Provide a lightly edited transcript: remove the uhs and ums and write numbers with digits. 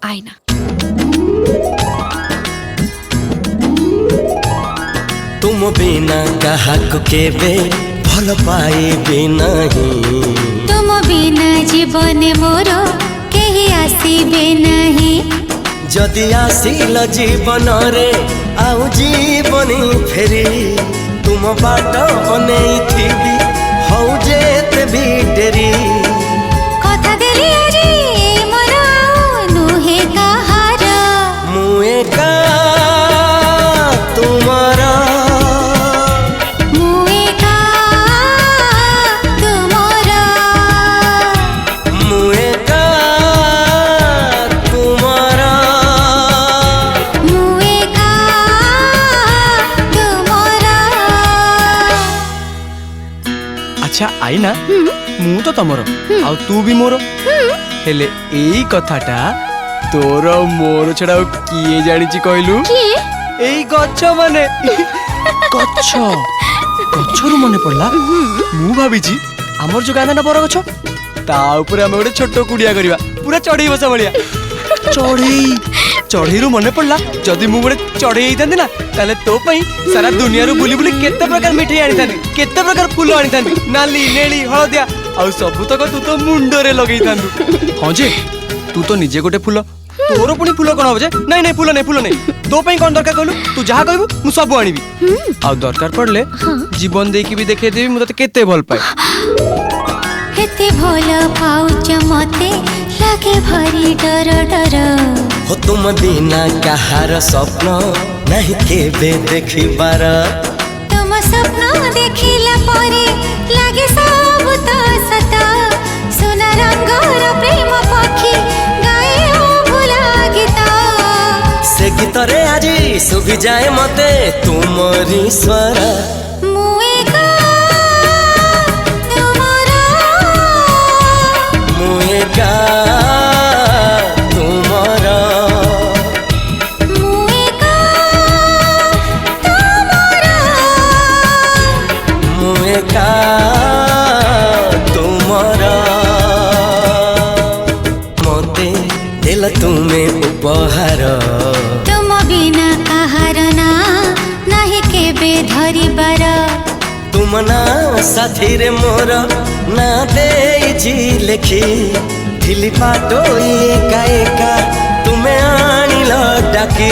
आईना। तुम बिना काहाको केबे भल पाइबे नहीं। तुम बिना जीवन मोर केही आसीबे नहीं। जदि आसिल जीवन रे आउ जीवनी फेरी तुम बाट बनेई थी हौ जेते भी डेरी। कथा देली आजी मोर नुहे कहार। मुए का तुम्हारा मुए का तुमरा। मुए का तुम्हारा मुए का तुमरा। अच्छा आईना मु तो तमर आ तू भी मोर हेले एई कथाटा तोर मोर छड़ा किए जानिची कहलु एई गच्छ माने गच्छ गच्छरु मने पड़ला मु भाबिची हमर जो गाना ना बर गच्छ ता ऊपर हम गोटे छोट कुडिया करबा पूरा चढ़ई बसा भलिया चढ़ई चढ़ईरु मने पड़ला जदि मु गोटे चढ़ई आइतांती ना ताले तो पई सारा दुनिया रू बुली बुली केते प्रकार मिठाई आनितांती केते प्रकार फूल आनितांती नाली नेली हळदिया आ सबु तक तू तो मुंडरे लगई तांतु। हां जे तू तो निजे गोटे फूल तोर पुनी फूल कोन होबे जे नहीं नहीं फूल नहीं तो पई कोन दरकार कहलु तू जहा कहबू मु सब आनिबी आ दरकार पड़ले जीवन देकी भी देखे देबी मु तते केते भल पाए। केते भल पाउच मते लागे भारी डर डर। हो तुम बिना कहार स्वप्न नहीं केबे देखिबार। तुम स्वप्न देखिला परे लागे सब तो सत। सुना रंगर प्रेम पक्षी गाए भुला गीत। से गीत रे आजी सुभी जाए मते तुमरी स्वर। मुए का तुमरा। मुए का तुम्हारा मुए का तुमरा। मुए का तुम्हारा मते दिल तुम्हें उपहार। तुम बिना आहार ना नाही केबे धरिबार। तुम ना साथी रे मोर ना देइछि लेखी थिली पाटो एका एका तुम्हें आनिल डाकी।